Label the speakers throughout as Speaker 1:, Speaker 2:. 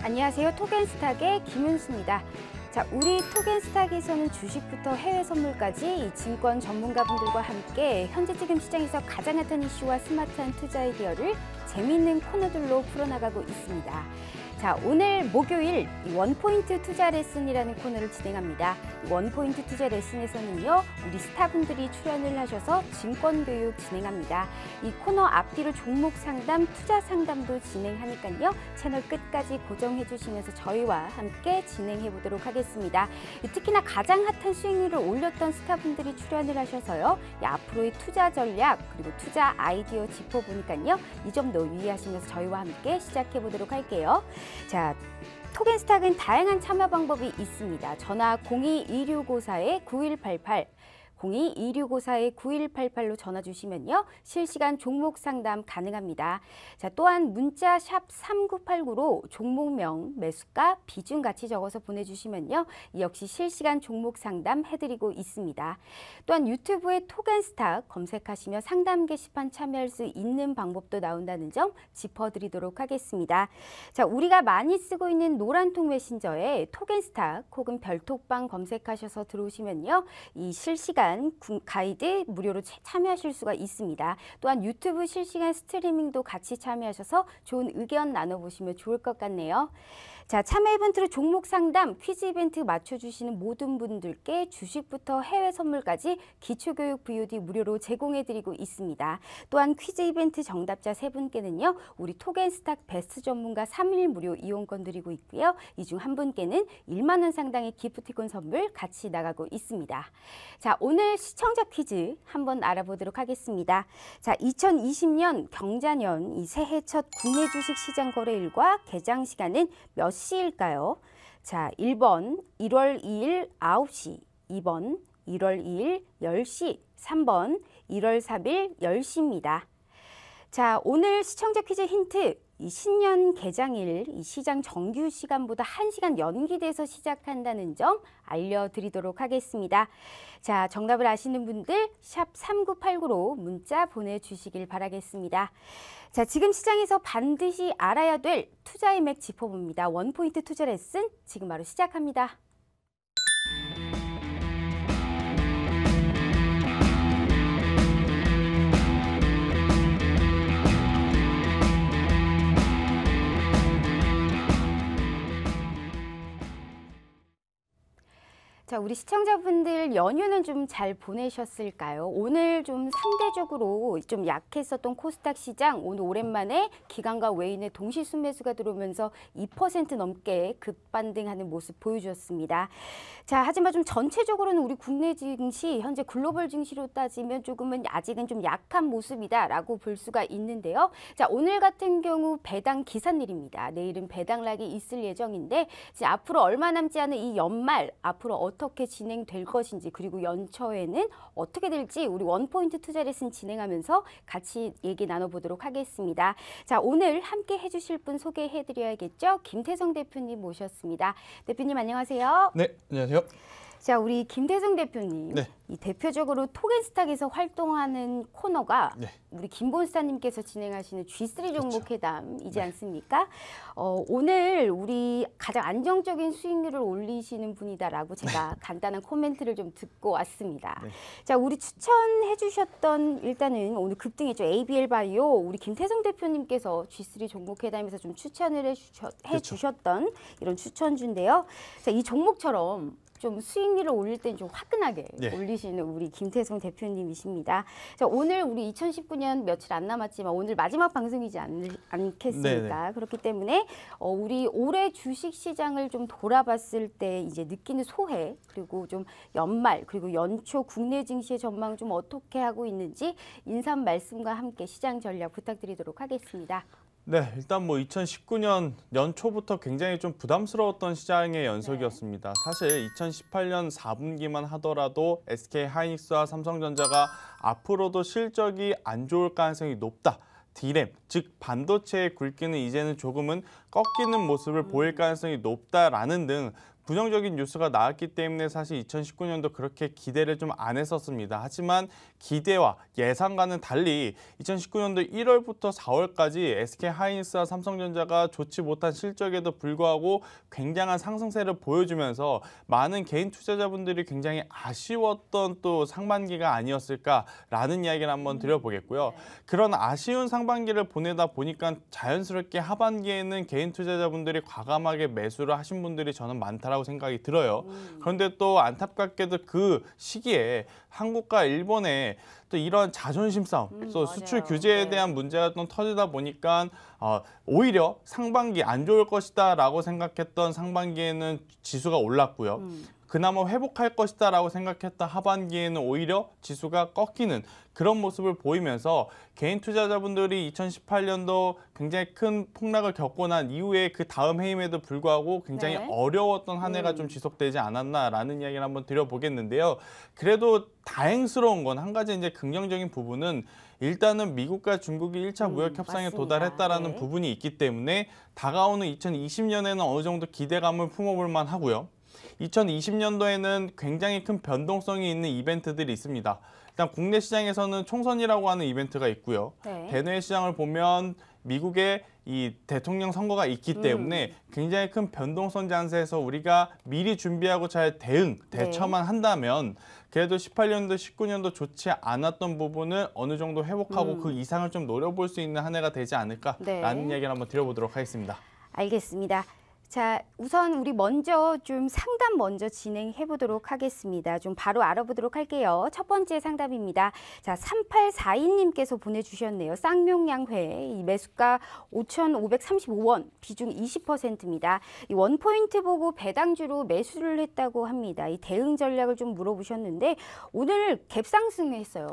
Speaker 1: 안녕하세요. 토겐스탁의 김은수입니다. 자, 우리 토겐스탁에서는 주식부터 해외 선물까지 이 증권 전문가분들과 함께 현재 지금 시장에서 가장 핫한 이슈와 스마트한 투자 아이디어를 재미있는 코너들로 풀어나가고 있습니다. 자, 오늘 목요일 원포인트 투자 레슨이라는 코너를 진행합니다. 원포인트 투자 레슨에서는요, 우리 스타분들이 출연을 하셔서 증권 교육 진행합니다. 이 코너 앞뒤로 종목 상담, 투자 상담도 진행하니까요, 채널 끝까지 고정해 주시면서 저희와 함께 진행해 보도록 하겠습니다. 특히나 가장 핫한 수익률을 올렸던 스타분들이 출연을 하셔서요, 앞으로의 투자 전략 그리고 투자 아이디어 짚어보니까요, 이 점도 유의하시면서 저희와 함께 시작해 보도록 할게요. 자, 토겐스탁은 다양한 참여 방법이 있습니다. 전화 02-2654-9188, 02-2654-9188로 전화 주시면요, 실시간 종목 상담 가능합니다. 자, 또한 문자 샵 3989로 종목명, 매수가, 비중 같이 적어서 보내주시면요, 역시 실시간 종목 상담 해드리고 있습니다. 또한 유튜브에 토겐스탁 검색하시며 상담 게시판 참여할 수 있는 방법도 나온다는 점 짚어드리도록 하겠습니다. 자, 우리가 많이 쓰고 있는 노란통 메신저에 토겐스탁 혹은 별톡방 검색하셔서 들어오시면요, 이 실시간 가이드 무료로 참여하실 수가 있습니다. 또한 유튜브 실시간 스트리밍도 같이 참여하셔서 좋은 의견 나눠보시면 좋을 것 같네요. 자, 참여 이벤트로 종목 상담, 퀴즈 이벤트 맞춰주시는 모든 분들께 주식부터 해외 선물까지 기초교육 VOD 무료로 제공해드리고 있습니다. 또한 퀴즈 이벤트 정답자 3분께는요, 우리 토겐스탁 베스트 전문가 3일 무료 이용권 드리고 있고요. 이 중 한 분께는 1만 원 상당의 기프티콘 선물 같이 나가고 있습니다. 자, 오늘 시청자 퀴즈 한번 알아보도록 하겠습니다. 자, 2020년 경자년 이 새해 첫 국내 주식 시장 거래일과 개장 시간은 몇 시일까요? 자, 1번 1월 2일 9시, 2번 1월 2일 10시, 3번 1월 3일 10시입니다. 자, 오늘 시청자 퀴즈 힌트, 이 신년 개장일 이 시장 정규 시간보다 1시간 연기돼서 시작한다는 점 알려드리도록 하겠습니다. 자, 정답을 아시는 분들 샵 3989로 문자 보내주시길 바라겠습니다. 자, 지금 시장에서 반드시 알아야 될 투자의 맥 짚어봅니다. 원포인트 투자 레슨 지금 바로 시작합니다. 자, 우리 시청자분들 연휴는 좀 잘 보내셨을까요? 오늘 좀 상대적으로 좀 약했었던 코스닥 시장, 오늘 오랜만에 기관과 외인의 동시 순매수가 들어오면서 2% 넘게 급반등하는 모습 보여주었습니다. 자, 하지만 좀 전체적으로는 우리 국내 증시, 현재 글로벌 증시로 따지면 조금은 아직은 좀 약한 모습이다라고 볼 수가 있는데요. 자, 오늘 같은 경우 배당 기산일입니다. 내일은 배당락이 있을 예정인데, 이제 앞으로 얼마 남지 않은 이 연말, 앞으로 어떻게 진행될 것인지, 그리고 연초에는 어떻게 될지 우리 원포인트 투자 레슨 진행하면서 같이 얘기 나눠보도록 하겠습니다. 자, 오늘 함께 해주실 분 소개해드려야겠죠? 김태성 대표님 모셨습니다. 대표님 안녕하세요.
Speaker 2: 네, 안녕하세요.
Speaker 1: 자, 우리 김태성 대표님,
Speaker 2: 네.
Speaker 1: 이 대표적으로 토겐스탁에서 활동하는 코너가
Speaker 2: 네.
Speaker 1: 우리 김본스타님께서 진행하시는 G3 종목
Speaker 2: 그렇죠.
Speaker 1: 회담이지
Speaker 2: 네.
Speaker 1: 않습니까? 오늘 우리 가장 안정적인 수익률을 올리시는 분이다라고 제가 간단한 코멘트를 좀 듣고 왔습니다.
Speaker 2: 네.
Speaker 1: 자, 우리 추천해 주셨던, 일단은 오늘 급등했죠. ABL 바이오, 우리 김태성 대표님께서 G3 종목 회담에서 좀 추천을 해주셨던 이런 추천주인데요. 자, 이 종목처럼 좀 수익률을 올릴 땐 좀 화끈하게
Speaker 2: 네.
Speaker 1: 올리시는 우리 김태성 대표님이십니다. 자, 오늘 우리 2019년 며칠 안 남았지만 오늘 마지막 방송이지 않겠습니까?
Speaker 2: 네네.
Speaker 1: 그렇기 때문에 우리 올해 주식 시장을 좀 돌아봤을 때 이제 느끼는 소회, 그리고 좀 연말, 그리고 연초 국내 증시의 전망 좀 어떻게 하고 있는지 인사 말씀과 함께 시장 전략 부탁드리도록 하겠습니다.
Speaker 2: 네, 일단 뭐 2019년 연초부터 굉장히 좀 부담스러웠던 시장의 연속이었습니다. 사실 2018년 4분기만 하더라도 SK하이닉스와 삼성전자가 앞으로도 실적이 안 좋을 가능성이 높다. D램, 즉 반도체의 굵기는 이제는 조금은 꺾이는 모습을 보일 가능성이 높다라는 등 부정적인 뉴스가 나왔기 때문에 사실 2019년도 그렇게 기대를 좀 안 했었습니다. 하지만 기대와 예상과는 달리 2019년도 1월부터 4월까지 SK 하이닉스와 삼성전자가 좋지 못한 실적에도 불구하고 굉장한 상승세를 보여주면서 많은 개인 투자자분들이 굉장히 아쉬웠던 또 상반기가 아니었을까라는 이야기를 한번 드려보겠고요. 그런 아쉬운 상반기를 보내다 보니까 자연스럽게 하반기에는 개인 투자자분들이 과감하게 매수를 하신 분들이 저는 많다라고 생각이 들어요. 그런데 또 안타깝게도 그 시기에 한국과 일본의 또 이런 자존심 싸움, 또 수출 규제에 대한 문제가 또 터지다 보니까 오히려 상반기 안 좋을 것이다라고 생각했던 상반기에는 지수가 올랐고요. 그나마 회복할 것이다라고 생각했던 하반기에는 오히려 지수가 꺾이는 그런 모습을 보이면서 개인 투자자분들이 2018년도 굉장히 큰 폭락을 겪고 난 이후에 그 다음 해임에도 불구하고 굉장히 어려웠던 한 해가 좀 지속되지 않았나라는 이야기를 한번 드려보겠는데요. 그래도 다행스러운 건 한 가지 이제 긍정적인 부분은 일단은 미국과 중국이 1차 무역 협상에
Speaker 1: 맞습니다.
Speaker 2: 도달했다라는 부분이 있기 때문에 다가오는 2020년에는 어느 정도 기대감을 품어볼 만하고요. 2020년도에는 굉장히 큰 변동성이 있는 이벤트들이 있습니다. 일단 국내 시장에서는 총선이라고 하는 이벤트가 있고요. 대내외 시장을 보면 미국의 이 대통령 선거가 있기 때문에 굉장히 큰 변동성 잔세에서 우리가 미리 준비하고 잘 대처만 한다면 그래도 18년도, 19년도 좋지 않았던 부분을 어느 정도 회복하고 그 이상을 좀 노려볼 수 있는 한 해가 되지 않을까라는 이야기를 한번 드려보도록 하겠습니다.
Speaker 1: 알겠습니다. 자, 우선 우리 먼저 좀 상담 먼저 진행해 보도록 하겠습니다. 좀 바로 알아보도록 할게요. 첫 번째 상담입니다. 자, 3842님께서 보내주셨네요. 쌍용양회 이 매수가 5,535원, 비중 20%입니다. 이 원포인트 보고 배당주로 매수를 했다고 합니다. 이 대응 전략을 좀 물어보셨는데 오늘 갭 상승했어요.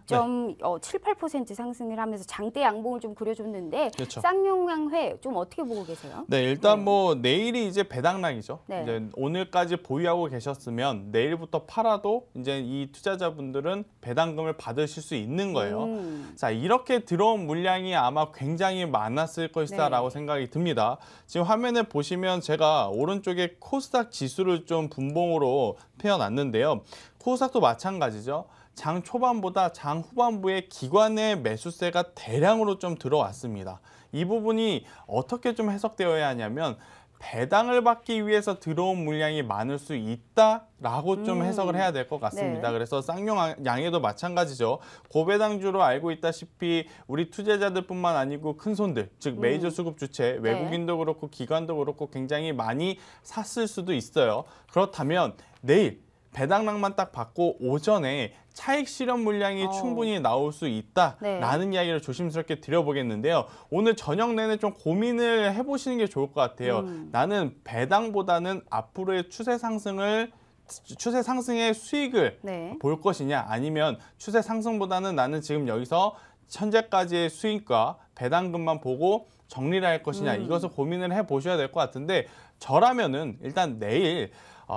Speaker 1: 2.78% 상승을 하면서 장대 양봉을 좀 그려줬는데
Speaker 2: 그렇죠.
Speaker 1: 쌍용양회 좀 어떻게 보고 계세요?
Speaker 2: 네, 일단 내일이 이제 배당락이죠. 이제 오늘까지 보유하고 계셨으면 내일부터 팔아도 이제 이 투자자분들은 배당금을 받으실 수 있는 거예요. 자, 이렇게 들어온 물량이 아마 굉장히 많았을 것이다라고 생각이 듭니다. 지금 화면에 보시면 제가 오른쪽에 코스닥 지수를 좀 분봉으로 펴놨는데요. 코스닥도 마찬가지죠. 장 초반보다 장 후반부에 기관의 매수세가 대량으로 좀 들어왔습니다. 이 부분이 어떻게 좀 해석되어야 하냐면 배당을 받기 위해서 들어온 물량이 많을 수 있다라고 좀 해석을 해야 될 것 같습니다. 그래서 쌍용양에도 마찬가지죠. 고배당주로 알고 있다시피 우리 투자자들뿐만 아니고 큰 손들, 즉 메이저 수급 주체, 외국인도 그렇고 기관도 그렇고 굉장히 많이 샀을 수도 있어요. 그렇다면 내일 배당락만 딱 받고 오전에 차익 실현 물량이 충분히 나올 수 있다라는 이야기를 조심스럽게 드려보겠는데요. 오늘 저녁 내내 좀 고민을 해보시는 게 좋을 것 같아요. 나는 배당보다는 앞으로의 추세 상승의 수익을 볼 것이냐 아니면 추세 상승보다는 나는 지금 여기서 현재까지의 수익과 배당금만 보고 정리를 할 것이냐 이것을 고민을 해보셔야 될 것 같은데 저라면은 일단 내일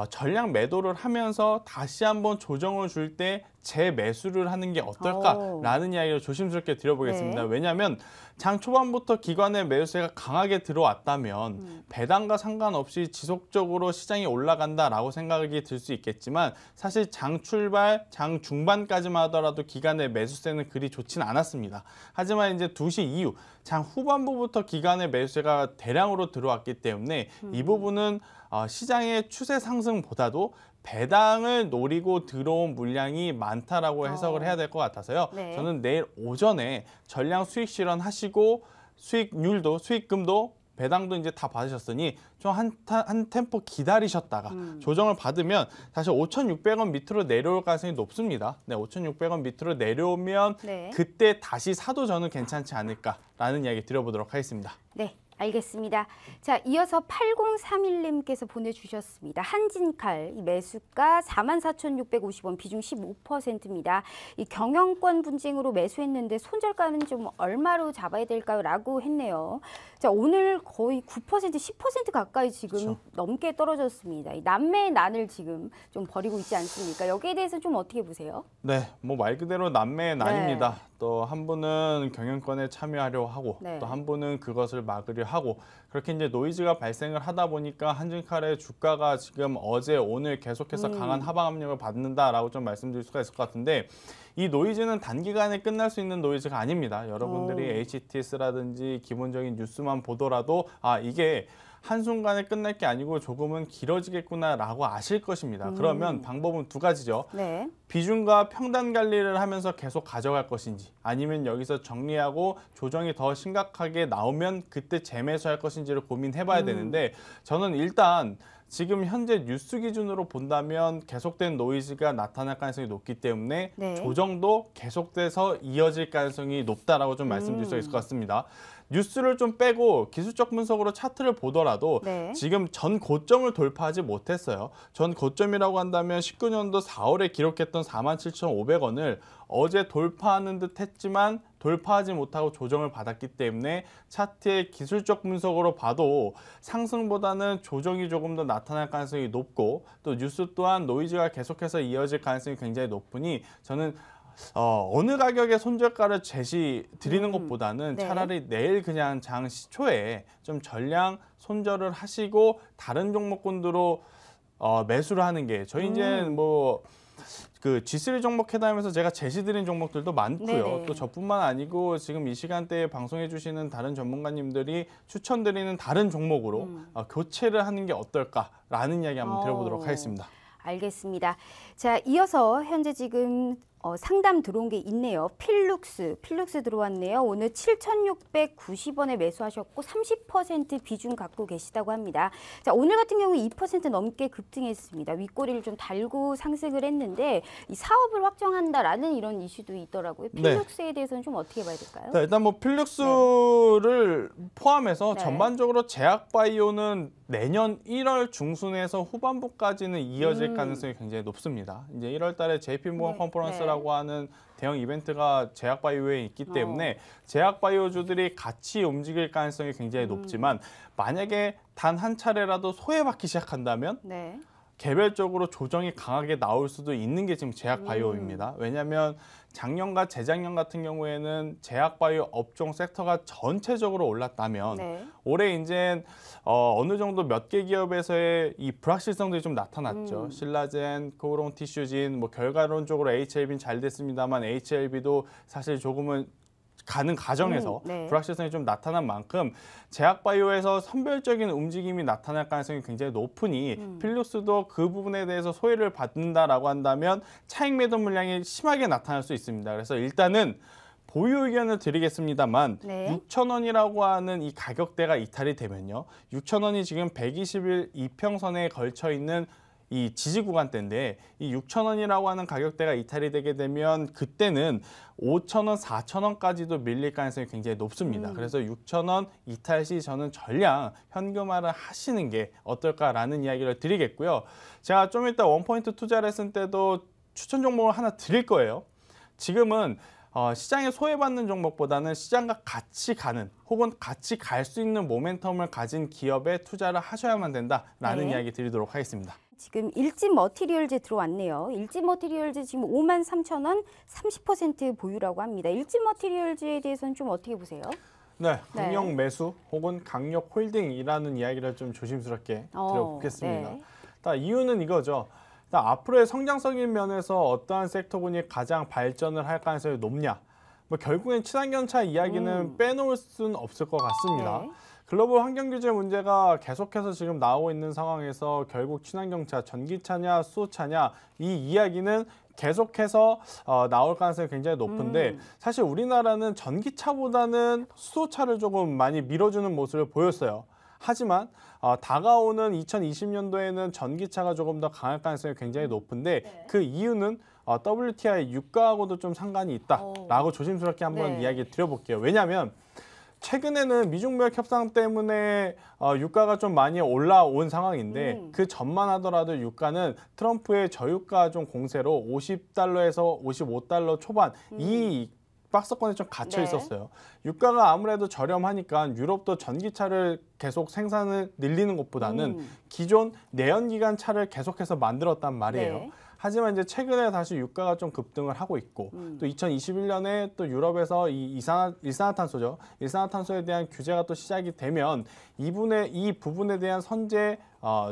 Speaker 2: 전량 매도를 하면서 다시 한번 조정을 줄 때 재매수를 하는 게 어떨까라는 이야기를 조심스럽게 드려보겠습니다. 왜냐하면 장 초반부터 기관의 매수세가 강하게 들어왔다면 배당과 상관없이 지속적으로 시장이 올라간다라고 생각이 들 수 있겠지만 사실 장 출발, 장 중반까지만 하더라도 기관의 매수세는 그리 좋진 않았습니다. 하지만 이제 2시 이후 장 후반부부터 기관의 매수세가 대량으로 들어왔기 때문에 이 부분은 시장의 추세 상승보다도 배당을 노리고 들어온 물량이 많다라고 해석을 해야 될 것 같아서요. 저는 내일 오전에 전량 수익 실현하시고 수익률도 수익금도 배당도 이제 다 받으셨으니 좀 한 템포 기다리셨다가 조정을 받으면 다시 5,600원 밑으로 내려올 가능성이 높습니다. 5,600원 밑으로 내려오면 그때 다시 사도 저는 괜찮지 않을까라는 이야기 드려보도록 하겠습니다.
Speaker 1: 네. 알겠습니다. 자, 이어서 8031님께서 보내주셨습니다. 한진칼 매수가 44,650원, 비중 15%입니다. 이 경영권 분쟁으로 매수했는데 손절가는 좀 얼마로 잡아야 될까요? 라고 했네요. 자, 오늘 거의 9%, 10% 가까이 지금 넘게 떨어졌습니다. 이 남매의 난을 지금 좀 벌이고 있지 않습니까? 여기에 대해서 좀 어떻게 보세요?
Speaker 2: 네, 뭐 말 그대로 남매의 난입니다. 또 한 분은 경영권에 참여하려 하고 또 한 분은 그것을 막으려 하고 그렇게 이제 노이즈가 발생을 하다 보니까 한진칼의 주가가 지금 어제 오늘 계속해서 강한 하방 압력을 받는다라고 좀 말씀드릴 수가 있을 것 같은데 이 노이즈는 단기간에 끝날 수 있는 노이즈가 아닙니다. 여러분들이 HTS라든지 기본적인 뉴스만 보더라도 이게 한순간에 끝날 게 아니고 조금은 길어지겠구나라고 아실 것입니다. 그러면 방법은 두 가지죠.
Speaker 1: 네.
Speaker 2: 비중과 평단 관리를 하면서 계속 가져갈 것인지 아니면 여기서 정리하고 조정이 더 심각하게 나오면 그때 재매수할 것인지를 고민해봐야 되는데 저는 일단 지금 현재 뉴스 기준으로 본다면 계속된 노이즈가 나타날 가능성이 높기 때문에
Speaker 1: 네.
Speaker 2: 조정도 계속돼서 이어질 가능성이 높다라고 좀 말씀드릴 수 있을 것 같습니다. 뉴스를 좀 빼고 기술적 분석으로 차트를 보더라도
Speaker 1: 네.
Speaker 2: 지금 전 고점을 돌파하지 못했어요. 전 고점이라고 한다면 19년도 4월에 기록했던 47,500원을 어제 돌파하는 듯 했지만 돌파하지 못하고 조정을 받았기 때문에 차트의 기술적 분석으로 봐도 상승보다는 조정이 조금 더 나타날 가능성이 높고 또 뉴스 또한 노이즈가 계속해서 이어질 가능성이 굉장히 높으니 저는 어느 가격의 손절가를 제시 드리는 것보다는
Speaker 1: 네.
Speaker 2: 차라리 내일 그냥 장 시초에 좀 전량 손절을 하시고 다른 종목군으로 매수를 하는 게 저희 이제 뭐 그 G3 종목 회담에서 제가 제시드린 종목들도 많고요.
Speaker 1: 네네.
Speaker 2: 또 저뿐만 아니고 지금 이 시간대에 방송해 주시는 다른 전문가님들이 추천드리는 다른 종목으로 교체를 하는 게 어떨까라는 이야기 한번 드려보도록 하겠습니다.
Speaker 1: 알겠습니다. 자, 이어서 현재 지금 상담 들어온 게 있네요. 필룩스 들어왔네요. 오늘 7,690원에 매수하셨고 30% 비중 갖고 계시다고 합니다. 자, 오늘 같은 경우 2% 넘게 급등했습니다. 윗꼬리를 좀 달고 상승을 했는데 이 사업을 확정한다라는 이런 이슈도 있더라고요. 필룩스에 대해서는 좀 어떻게 봐야 될까요?
Speaker 2: 네, 일단 뭐 필룩스를 포함해서
Speaker 1: 네.
Speaker 2: 전반적으로 제약바이오는 내년 1월 중순에서 후반부까지는 이어질 가능성이 굉장히 높습니다. 이제 1월 달에 JP모건 컨퍼런스라고 하는 대형 이벤트가 제약바이오에 있기 때문에 제약바이오주들이 같이 움직일 가능성이 굉장히 높지만 만약에 단 한 차례라도 소외받기 시작한다면
Speaker 1: 네.
Speaker 2: 개별적으로 조정이 강하게 나올 수도 있는 게 지금 제약바이오입니다. 왜냐하면 작년과 재작년 같은 경우에는 제약바이오 업종 섹터가 전체적으로 올랐다면
Speaker 1: 네.
Speaker 2: 올해 이제 어느 정도 몇 개 기업에서의 이 불확실성들이 좀 나타났죠. 신라젠, 코오롱 티슈진, 뭐 결과론적으로 HLB는 잘 됐습니다만 HLB도 사실 조금은 가는 과정에서
Speaker 1: 네.
Speaker 2: 불확실성이 좀 나타난 만큼 제약바이오에서 선별적인 움직임이 나타날 가능성이 굉장히 높으니 필룩스도 그 부분에 대해서 소외를 받는다라고 한다면 차익 매도 물량이 심하게 나타날 수 있습니다. 그래서 일단은 보유 의견을 드리겠습니다만
Speaker 1: 네.
Speaker 2: 6,000원이라고 하는 이 가격대가 이탈이 되면요. 6,000원이 지금 120일 이평선에 걸쳐 있는 이 지지 구간대인데 이 6,000원이라고 하는 가격대가 이탈이 되게 되면 그때는 5,000원, 4,000원까지도 밀릴 가능성이 굉장히 높습니다. 그래서 6,000원 이탈 시 저는 전량 현금화를 하시는 게 어떨까라는 이야기를 드리겠고요. 제가 좀 이따 원포인트 투자 레슨 때도 추천 종목을 하나 드릴 거예요. 지금은 시장에 소외받는 종목보다는 시장과 같이 가는 혹은 같이 갈 수 있는 모멘텀을 가진 기업에 투자를 하셔야만 된다라는
Speaker 1: 네.
Speaker 2: 이야기 드리도록 하겠습니다.
Speaker 1: 지금 일진 머티리얼즈 들어왔네요. 일진 머티리얼즈 지금 53,000원 30% 보유라고 합니다. 일진 머티리얼즈에 대해서는 좀 어떻게 보세요?
Speaker 2: 네, 강력 매수 혹은 강력 홀딩이라는 이야기를 좀 조심스럽게 드려보겠습니다.
Speaker 1: 네.
Speaker 2: 이유는 이거죠. 앞으로의 성장적인 면에서 어떠한 섹터군이 가장 발전을 할 가능성이 높냐. 뭐 결국엔 친환경차 이야기는 빼놓을 수는 없을 것 같습니다.
Speaker 1: 네.
Speaker 2: 글로벌 환경규제 문제가 계속해서 지금 나오고 있는 상황에서 결국 친환경차, 전기차냐, 수소차냐 이 이야기는 계속해서 나올 가능성이 굉장히 높은데 사실 우리나라는 전기차보다는 수소차를 조금 많이 밀어주는 모습을 보였어요. 하지만 다가오는 2020년도에는 전기차가 조금 더 강할 가능성이 굉장히 높은데 그 이유는 WTI 유가하고도 좀 상관이 있다라고 조심스럽게 한번 이야기 드려볼게요. 왜냐하면 최근에는 미중무역 협상 때문에 유가가 좀 많이 올라온 상황인데 그 전만 하더라도 유가는 트럼프의 저유가 좀 공세로 50달러에서 55달러 초반 이 박스권에 좀 갇혀 있었어요. 유가가 아무래도 저렴하니까 유럽도 전기차를 계속 생산을 늘리는 것보다는 기존 내연기관 차를 계속해서 만들었단 말이에요. 하지만 이제 최근에 다시 유가가 좀 급등을 하고 있고 또 2021년에 또 유럽에서 이 일산화탄소죠. 일산화탄소에 대한 규제가 또 시작이 되면 이 부분에 대한 선제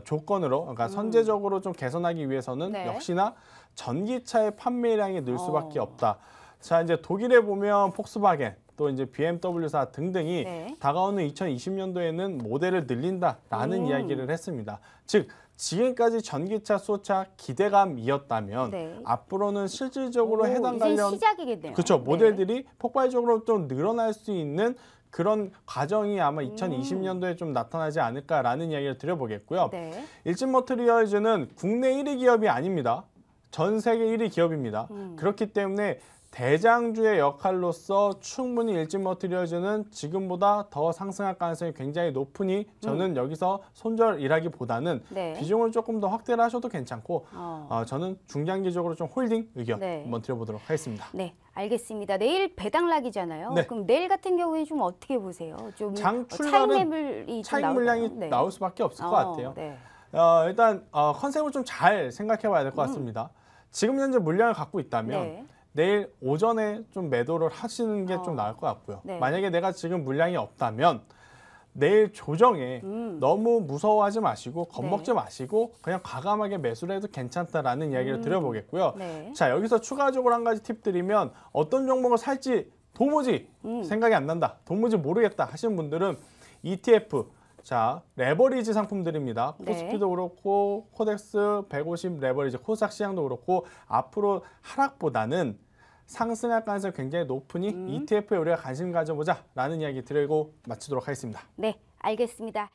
Speaker 2: 조건으로 그러니까 선제적으로 좀 개선하기 위해서는
Speaker 1: 네.
Speaker 2: 역시나 전기차의 판매량이 늘 수밖에 없다. 자, 이제 독일에 보면 폭스바겐 또 이제 BMW사 등등이
Speaker 1: 네.
Speaker 2: 다가오는 2020년도에는 모델을 늘린다라는 이야기를 했습니다. 즉 지금까지 전기차 수요차 기대감이었다면
Speaker 1: 네.
Speaker 2: 앞으로는 실질적으로 해당
Speaker 1: 이제
Speaker 2: 관련
Speaker 1: 시작이겠네요.
Speaker 2: 그렇죠.
Speaker 1: 네.
Speaker 2: 모델들이 폭발적으로 좀 늘어날 수 있는 그런 과정이 아마 2020년도에 좀 나타나지 않을까라는 이야기를 드려보겠고요.
Speaker 1: 네.
Speaker 2: 일진머트리얼즈는 국내 1위 기업이 아닙니다. 전 세계 1위 기업입니다. 그렇기 때문에 대장주의 역할로서 충분히 일진머트리얼즈는 지금보다 더 상승할 가능성이 굉장히 높으니 저는 여기서 손절이라기보다는
Speaker 1: 네.
Speaker 2: 비중을 조금 더 확대를 하셔도 괜찮고 저는 중장기적으로 좀 홀딩 의견
Speaker 1: 네.
Speaker 2: 한번 드려보도록 하겠습니다.
Speaker 1: 네, 알겠습니다. 내일 배당락이잖아요.
Speaker 2: 네.
Speaker 1: 그럼 내일 같은 경우에 좀 어떻게 보세요? 좀
Speaker 2: 장
Speaker 1: 차익
Speaker 2: 출발은
Speaker 1: 매물이
Speaker 2: 차익
Speaker 1: 좀
Speaker 2: 물량이
Speaker 1: 나올까요? 네.
Speaker 2: 나올 수밖에 없을 것 같아요.
Speaker 1: 네.
Speaker 2: 일단 컨셉을 좀 잘 생각해 봐야 될 것 같습니다. 지금 현재 물량을 갖고 있다면
Speaker 1: 네.
Speaker 2: 내일 오전에 좀 매도를 하시는 게 좀 나을 것 같고요.
Speaker 1: 네.
Speaker 2: 만약에 내가 지금 물량이 없다면 내일 조정에 너무 무서워하지 마시고 겁먹지
Speaker 1: 네.
Speaker 2: 마시고 그냥 과감하게 매수를 해도 괜찮다라는 이야기를 드려보겠고요.
Speaker 1: 네.
Speaker 2: 자, 여기서 추가적으로 한 가지 팁 드리면 어떤 종목을 살지 도무지 생각이 안 난다, 도무지 모르겠다 하시는 분들은 ETF, 자, 레버리지 상품들입니다.
Speaker 1: 네.
Speaker 2: 코스피도 그렇고 코덱스 150 레버리지, 코스닥 시장도 그렇고 앞으로 하락보다는 상승할 가능성이 굉장히 높으니 ETF에 우리가 관심 가져보자라는 이야기 드리고 마치도록 하겠습니다.
Speaker 1: 네, 알겠습니다.